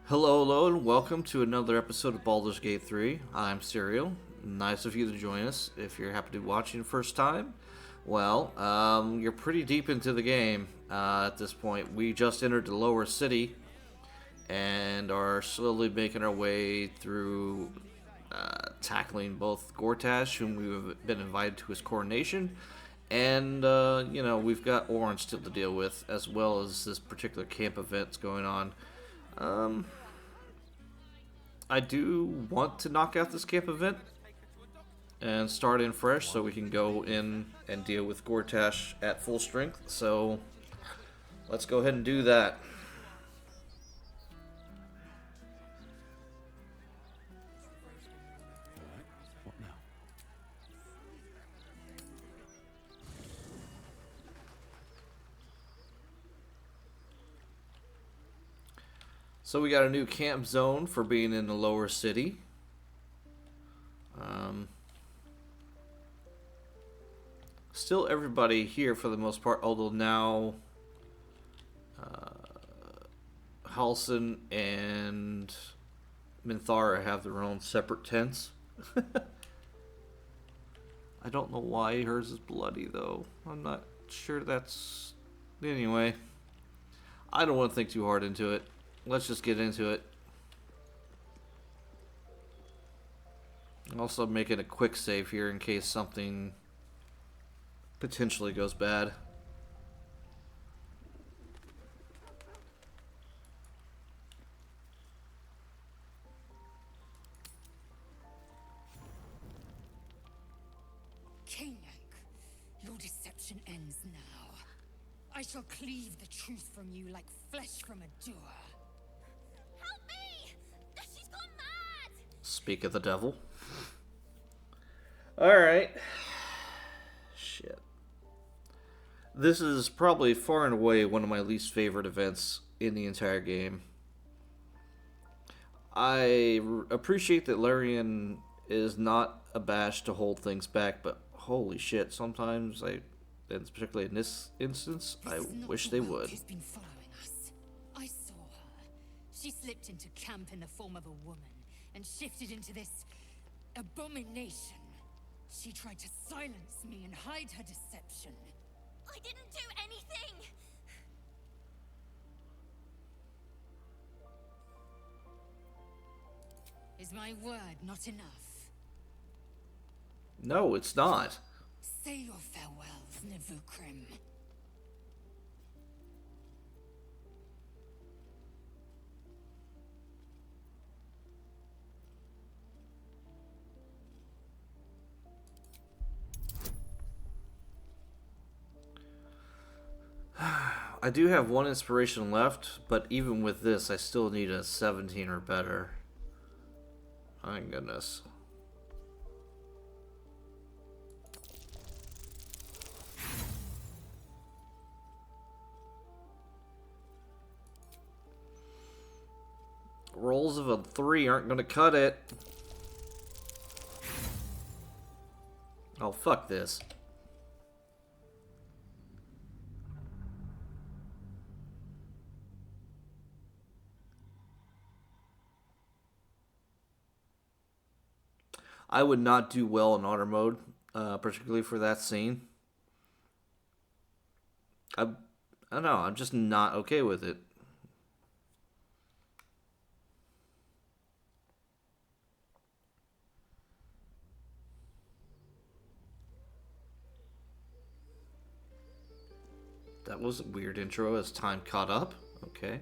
Hello, hello, and welcome to another episode of Baldur's Gate 3. I'm Serial. Nice of you to join us. If you're happy to be watching first time, well, you're pretty deep into the game at this point. We just entered the lower city and are slowly making our way through tackling both Gortash, whom we've been invited to his coronation, and, we've got Orin still to deal with, as well as this particular camp event that's going on. I do want to knock out this camp event and start in fresh so we can go in and deal with Gortash at full strength. So let's go ahead and do that. What now? So we got a new camp zone for being in the lower city. Still everybody here for the most part, although now Halson and Minthara have their own separate tents. I don't know why hers is bloody though. I'm not sure that's... Anyway, I don't want to think too hard into it. Let's just get into it. Also making a quick save here in case something potentially goes bad. Kenyak, your deception ends now. I shall cleave the truth from you like flesh from a doer. Help me! She's gone mad! Speak of the devil. Alright. Shit. This is probably far and away one of my least favorite events in the entire game. I appreciate that Larian is not abashed to hold things back, but holy shit, sometimes and particularly in this instance, I wish they would. Who's been following us? I saw her. She slipped into camp in the form of a woman and shifted into this abomination. She tried to silence me and hide her deception. I didn't do anything! Is my word not enough? No, it's not. Say your farewells, Navukrim. I do have one inspiration left, but even with this, I still need a 17 or better. My goodness. Rolls of a 3 aren't going to cut it. Oh, fuck this. I would not do well in auto mode, particularly for that scene. I don't know, I'm just not okay with it. That was a weird intro as time caught up. Okay.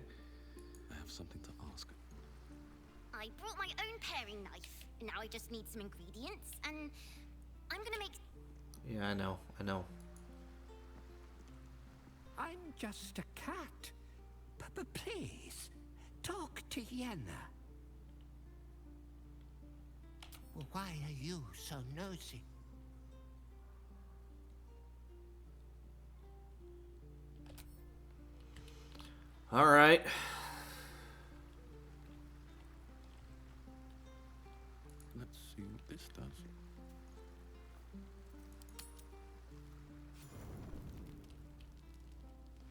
I have something to ask. I brought my own paring knife. Now I just need some ingredients, and I'm gonna make... Yeah, I know. I'm just a cat. But please, talk to Yenna. Why are you so nosy? Alright. Let's see what this does.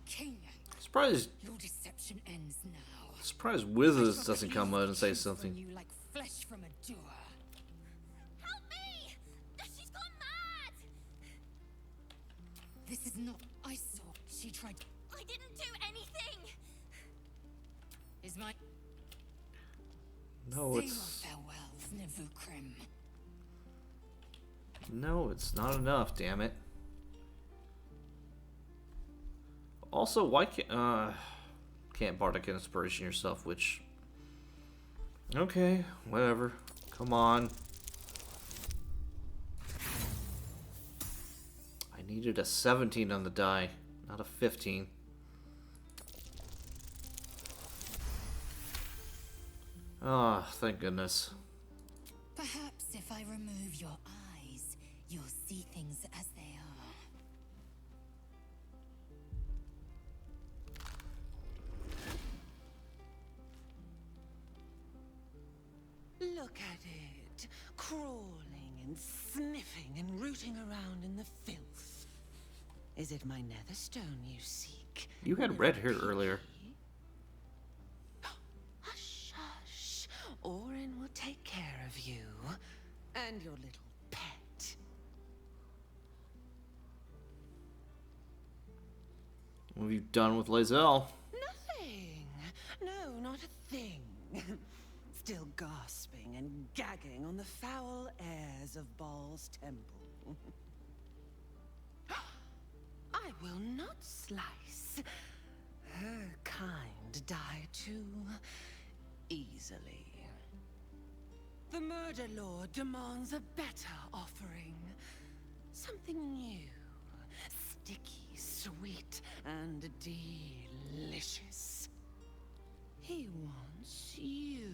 Kenyak, Surprised your deception ends now. surprised I Wizards shall doesn't come release out and say truth from something. you like flesh from a door. Help me! She's gone mad! This is not. I saw. She tried. I didn't do anything! Is my. No, Say your it's farewells, Navukrim. no, it's not enough. Damn it. Also, why can't Bardic Inspiration yourself? Which, okay, whatever. Come on. I needed a 17 on the die, not a 15. Ah, thank goodness. Perhaps if I remove your eyes, you'll see things as they are. Look at it, crawling and sniffing and rooting around in the filth. Is it my netherstone you seek? You had red hair earlier. Hush, hush. Orin will take care of you and your little pet. What have you done with Lae'zel? Nothing. No, not a thing. Still gasping and gagging on the foul airs of Baal's temple. I will not slice. Her kind die too easily. The Murder Lord demands a better offering. Something new, sticky, sweet, and delicious. He wants you.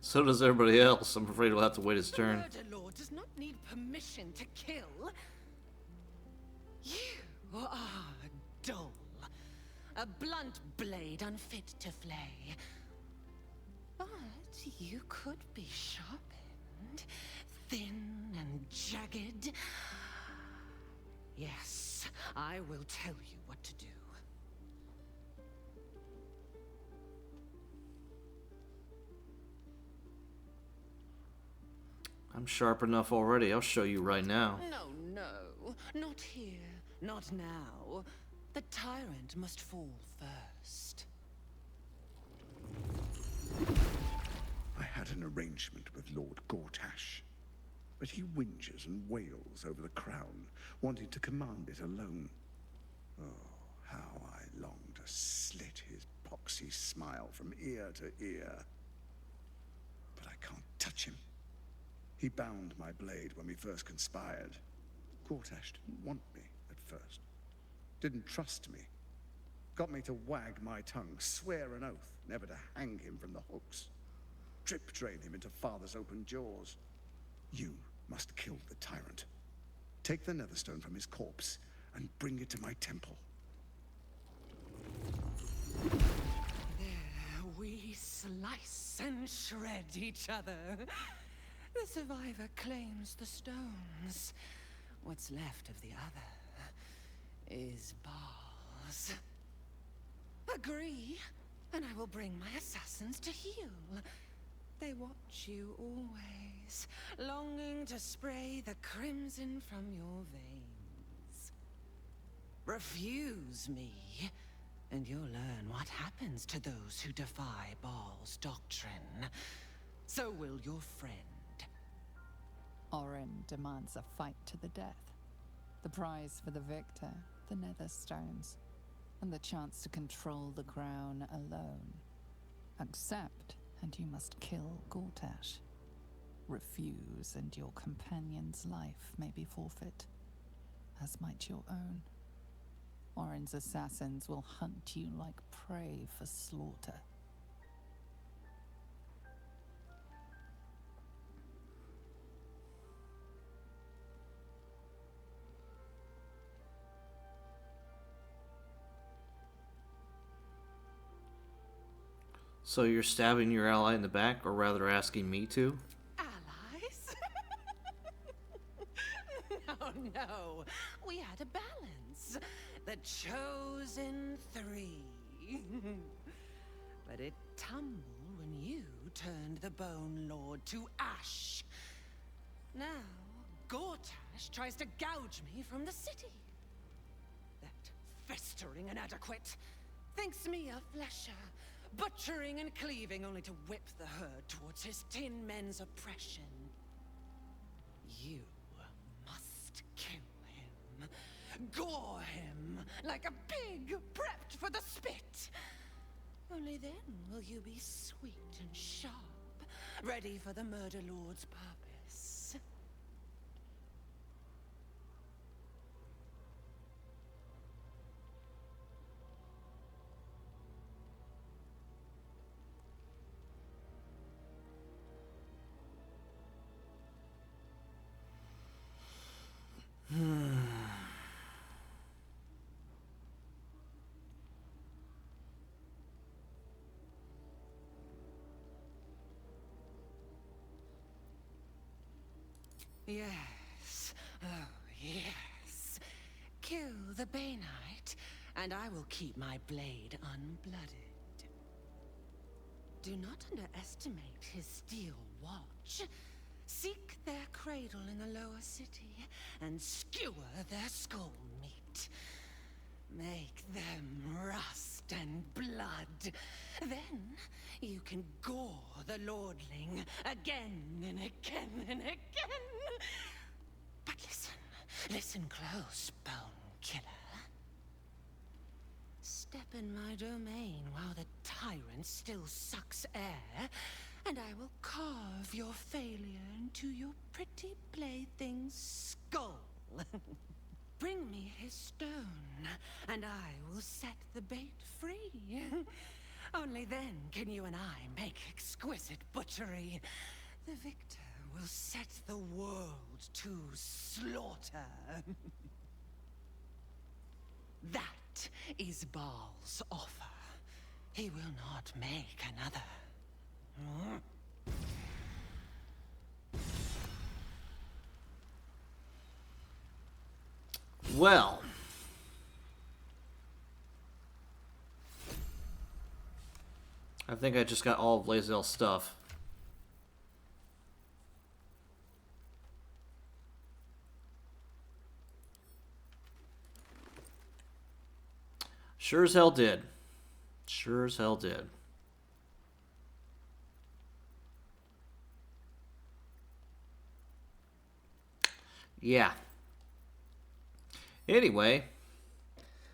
So does everybody else. I'm afraid we'll have to wait his The turn. Murder Lord does not need permission to kill. You are dull. A blunt blade unfit to flay. But you could be sharpened, thin and jagged. Yes, I will tell you what to do. I'm sharp enough already. I'll show you right now. No, no, not here, not now. The tyrant must fall first. I had an arrangement with Lord Gortash, but he whinges and wails over the crown, wanting to command it alone. Oh, how I long to slit his poxy smile from ear to ear. But I can't touch him. He bound my blade when we first conspired. Gortash didn't want me at first. Didn't trust me. Got me to wag my tongue, swear an oath never to hang him from the hooks. Drip drain him into father's open jaws. You must kill the tyrant. Take the netherstone from his corpse and bring it to my temple. There we slice and shred each other. The survivor claims the stones. What's left of the other is Baal's. Agree, and I will bring my assassins to heal. They watch you always, longing to spray the crimson from your veins. Refuse me, and you'll learn what happens to those who defy Baal's doctrine. So will your friend. Orin demands a fight to the death. The prize for the victor, the Netherstones, and the chance to control the crown alone. Accept, and you must kill Gortash. Refuse, and your companion's life may be forfeit, as might your own. Orin's assassins will hunt you like prey for slaughter. So you're stabbing your ally in the back, or rather asking me to? no, we had a balance. The chosen three. But it tumbled when you turned the Bone Lord to ash. Now, Gortash tries to gouge me from the city. That festering inadequate thinks me a flesher, butchering and cleaving only to whip the herd towards his tin men's oppression. You must kill him. Gore him like a pig prepped for the spit. Only then will you be sweet and sharp, ready for the Murder Lord's purpose. Yes. Oh, yes. Kill the Banite, and I will keep my blade unblooded. Do not underestimate his steel watch. Seek their cradle in the lower city, and skewer their skull meat. Make them rust and blood. Then you can gore the lordling again and again and again. But listen close, Bone Killer. Step in my domain while the tyrant still sucks air, and I will carve your failure into your pretty plaything's skull. Bring me his stone, and I will set the bait free. Only then can you and I make exquisite butchery. The victor will set the world to slaughter. That is Baal's offer. He will not make another. Well, I think I just got all of Lae'zel's stuff. Sure as hell did. Sure as hell did. Yeah. Anyway,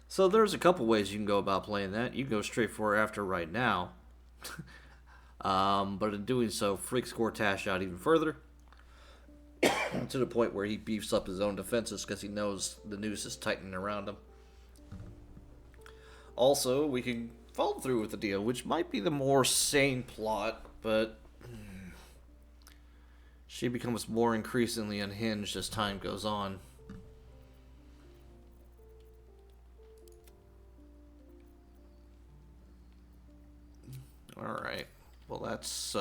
so there's a couple ways you can go about playing that. You can go straight for after right now. But in doing so, freaks Gortash out even further. To the point where he beefs up his own defenses because he knows the noose is tightening around him. Also, we can follow through with the deal, which might be the more sane plot, but she becomes more increasingly unhinged as time goes on. Alright, well that's,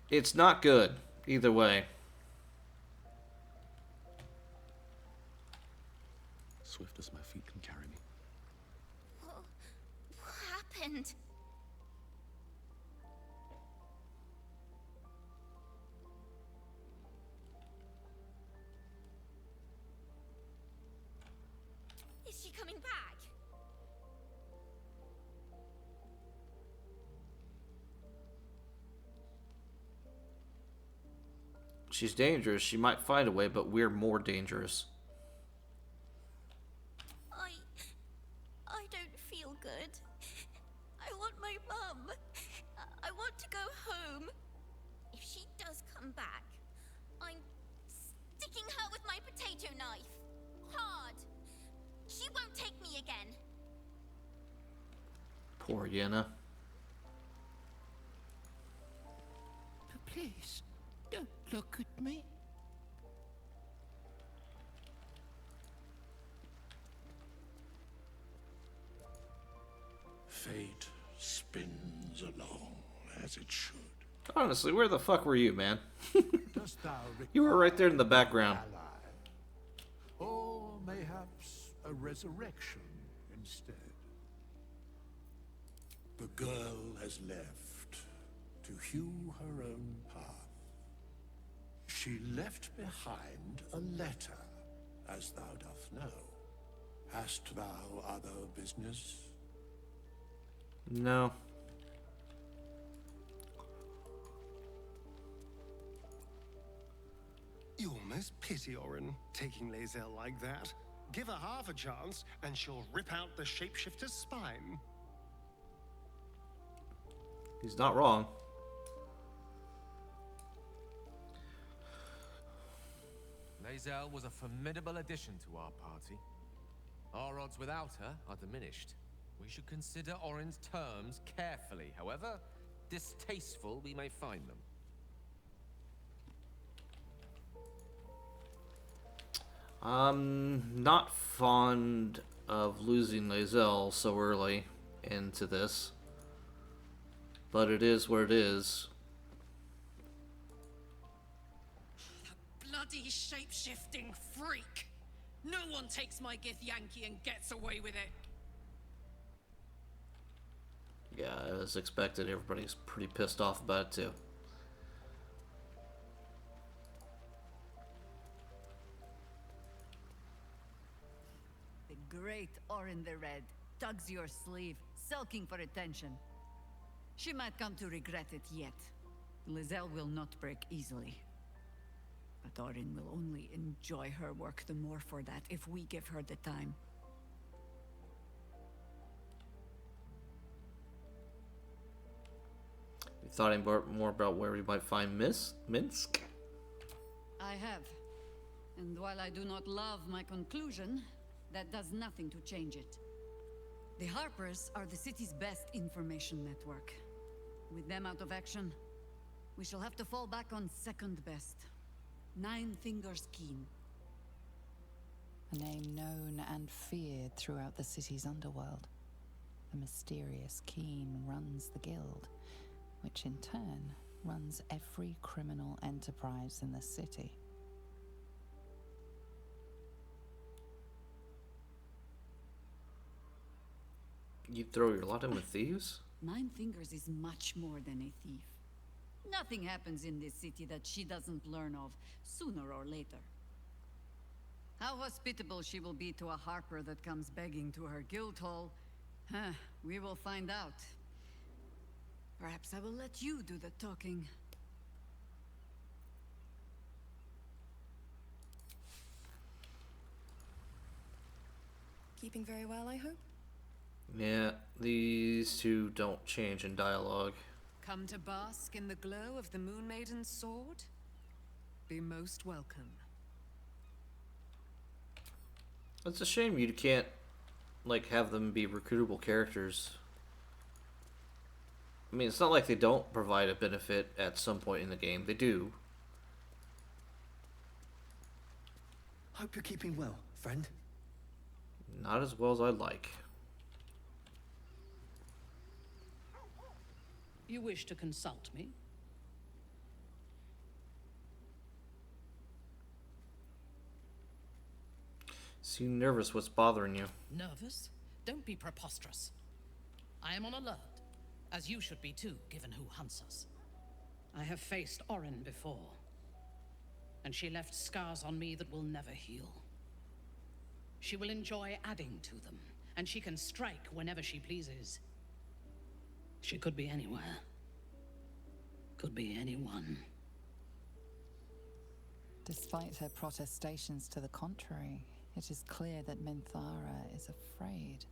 it's not good, either way. Swift as my feet can carry me. What happened? Is she coming back? She's dangerous. She might find a way, but we're more dangerous. I don't feel good. I want my mum. I want to go home. If she does come back, I'm sticking her with my potato knife. Hard. She won't take me again. Poor Yenna. But please, don't look at me. Fate spins along as it should. Honestly, where the fuck were you, man? Dost thou You were right there in the require background. an ally? Or mayhaps a resurrection instead? The girl has left to hew her own path. She left behind a letter, as thou doth know. Hast thou other business? No. You almost pity Orin, taking Lae'zel like that. Give her half a chance, and she'll rip out the shapeshifter's spine. He's not wrong. Lae'zel was a formidable addition to our party. Our odds without her are diminished. We should consider Orin's terms carefully, however distasteful we may find them. I'm not fond of losing Lae'zel so early into this, but it is what it is. The bloody shape-shifting freak! No one takes my Githyanki and gets away with it. Yeah, as expected, everybody's pretty pissed off about it too. The great Orin the Red tugs your sleeve, sulking for attention. She might come to regret it yet. Lae'zel will not break easily. But Orin will only enjoy her work the more for that if we give her the time. You thought any more about where we might find Minsk? I have. And while I do not love my conclusion, that does nothing to change it. The Harpers are the city's best information network. With them out of action, we shall have to fall back on second best. Nine Fingers Keen. A name known and feared throughout the city's underworld. The mysterious Keen runs the guild, which in turn runs every criminal enterprise in the city. You throw your lot in with thieves? Nine Fingers is much more than a thief. Nothing happens in this city that she doesn't learn of, sooner or later. How hospitable she will be to a Harper that comes begging to her guild hall, we will find out. Perhaps I will let you do the talking. Keeping very well, I hope? Yeah, these two don't change in dialogue. Come to bask in the glow of the Moon Maiden's sword? Be most welcome. It's a shame you can't, like, have them be recruitable characters. I mean, it's not like they don't provide a benefit at some point in the game. They do. Hope you're keeping well, friend. Not as well as I'd like. You wish to consult me? Seem nervous. What's bothering you? Nervous? Don't be preposterous. I am on alert, as you should be too, given who hunts us. I have faced Orin before, and she left scars on me that will never heal. She will enjoy adding to them, and she can strike whenever she pleases. She could be anywhere. Could be anyone. Despite her protestations to the contrary, it is clear that Minthara is afraid.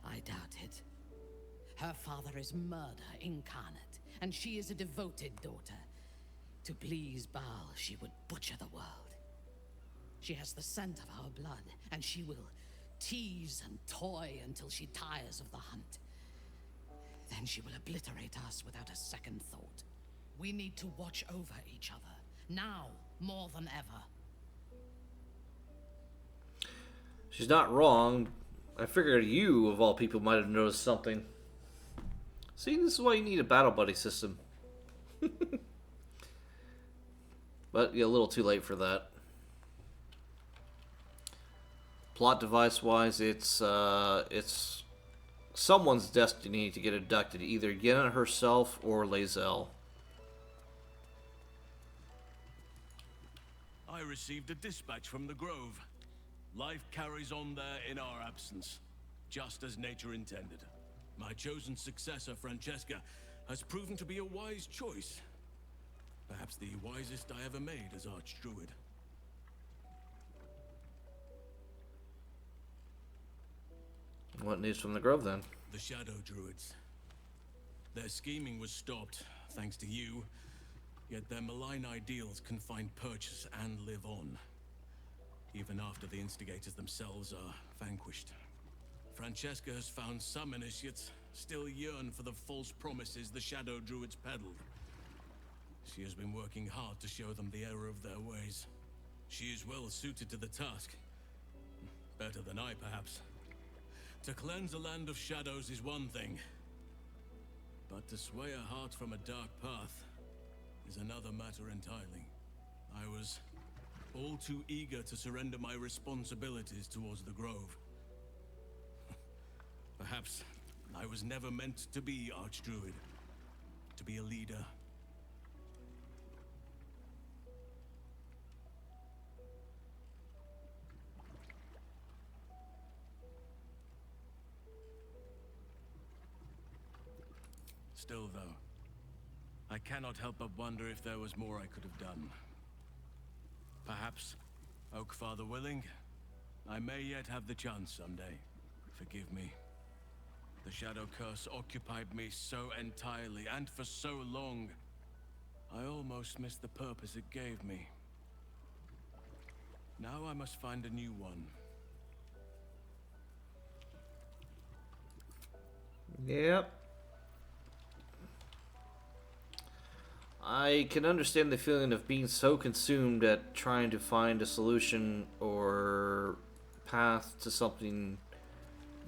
I doubt it. Her father is murder incarnate, and she is a devoted daughter. To please Baal, she would butcher the world. She has the scent of our blood, and she will tease and toy until she tires of the hunt. Then she will obliterate us without a second thought. We need to watch over each other, now more than ever. She's not wrong. I figured you, of all people, might have noticed something. See, this is why you need a battle buddy system. But you're a little too late for that. Plot device-wise, it's someone's destiny to get abducted, either Yenna herself or Lae'zel. I received a dispatch from the Grove. Life carries on there in our absence, just as nature intended. My chosen successor, Francesca, has proven to be a wise choice. Perhaps the wisest I ever made as Archdruid. What news from the Grove, then? The Shadow Druids. Their scheming was stopped, thanks to you, yet their malign ideals can find purchase and live on, even after the instigators themselves are vanquished. Francesca has found some initiates still yearn for the false promises the Shadow Druids peddled. She has been working hard to show them the error of their ways. She is well suited to the task. Better than I, perhaps. To cleanse a land of shadows is one thing, but to sway a heart from a dark path is another matter entirely. I was all too eager to surrender my responsibilities towards the Grove. Perhaps I was never meant to be Archdruid, to be a leader. Still, though, I cannot help but wonder if there was more I could have done. Perhaps, Oakfather willing, I may yet have the chance someday. Forgive me. The Shadow Curse occupied me so entirely, and for so long, I almost missed the purpose it gave me. Now I must find a new one. Yep. I can understand the feeling of being so consumed at trying to find a solution or path to something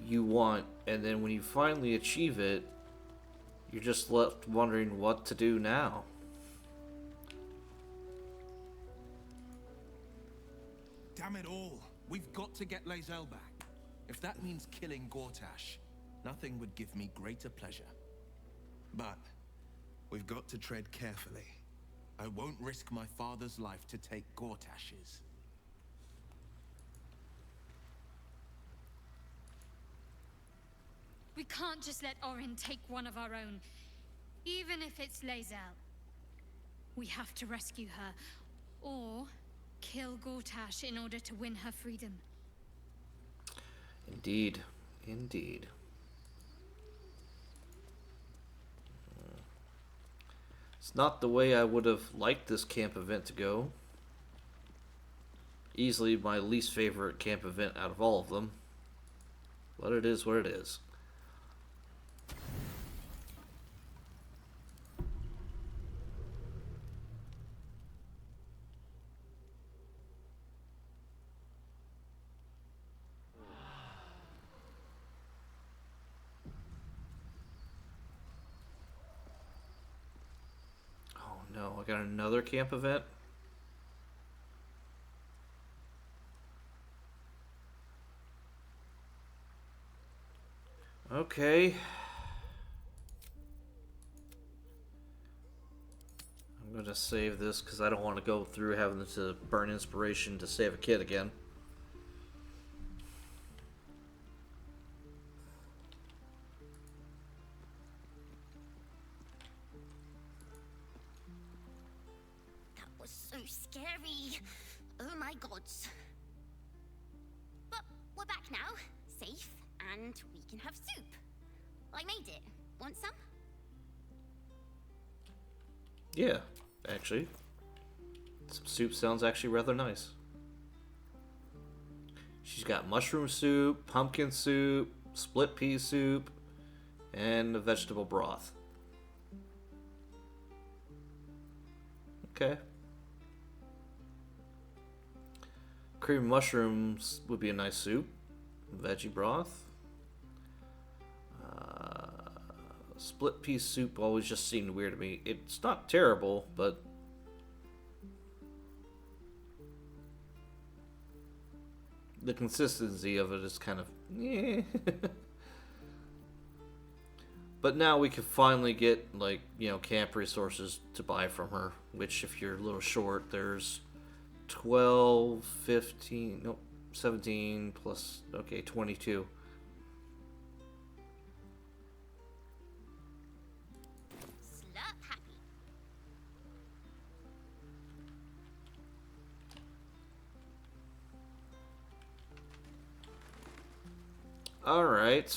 you want, and then when you finally achieve it, you're just left wondering what to do now. Damn it all! We've got to get Lae'zel back. If that means killing Gortash, nothing would give me greater pleasure. But we've got to tread carefully. I won't risk my father's life to take Gortash's. We can't just let Orin take one of our own, even if it's Lae'zel. We have to rescue her, or kill Gortash in order to win her freedom. Indeed. Indeed. It's not the way I would have liked this camp event to go. Easily my least favorite camp event out of all of them. But it is what it is. No, I got another camp event. Okay. I'm going to save this because I don't want to go through having to burn inspiration to save a kid again. So scary. Oh my gods. But we're back now, safe, and we can have soup. I made it. Want some? Yeah, actually. Some soup sounds actually rather nice. She's got mushroom soup, pumpkin soup, split pea soup, and a vegetable broth. Okay. Cream mushrooms would be a nice soup. Veggie broth. Split pea soup always just seemed weird to me. It's not terrible, but the consistency of it is kind of yeah. But now we can finally get, like, you know, camp resources to buy from her, which if you're a little short, there's 12, 15, nope, 17 plus, okay, 22. Slurp happy. All right.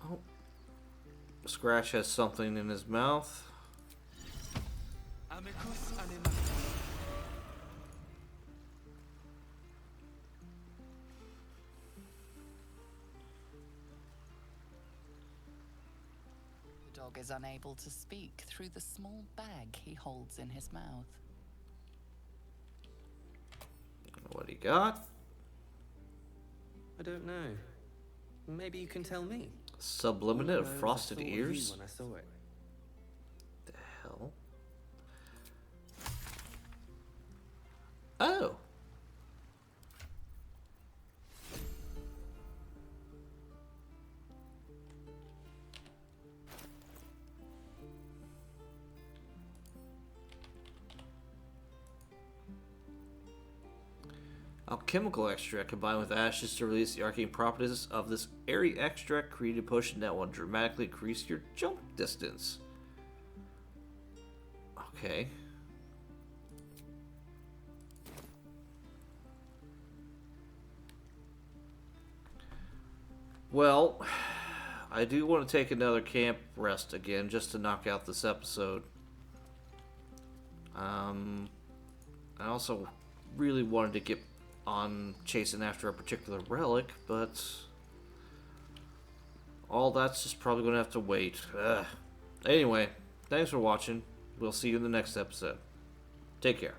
Oh. Scratch has something in his mouth. The dog is unable to speak through the small bag he holds in his mouth. What he got? I don't know. Maybe you can tell me. Subliminate of All I know is I frosted thought of ears? you when I saw it. The hell? Oh. Alchemical extract combined with ashes to release the arcane properties of this airy extract. Create a potion that will dramatically increase your jump distance. Okay. Well, I do want to take another camp rest again just to knock out this episode. I also really wanted to get on chasing after a particular relic, but all that's just probably going to have to wait. Ugh. Anyway, thanks for watching. We'll see you in the next episode. Take care.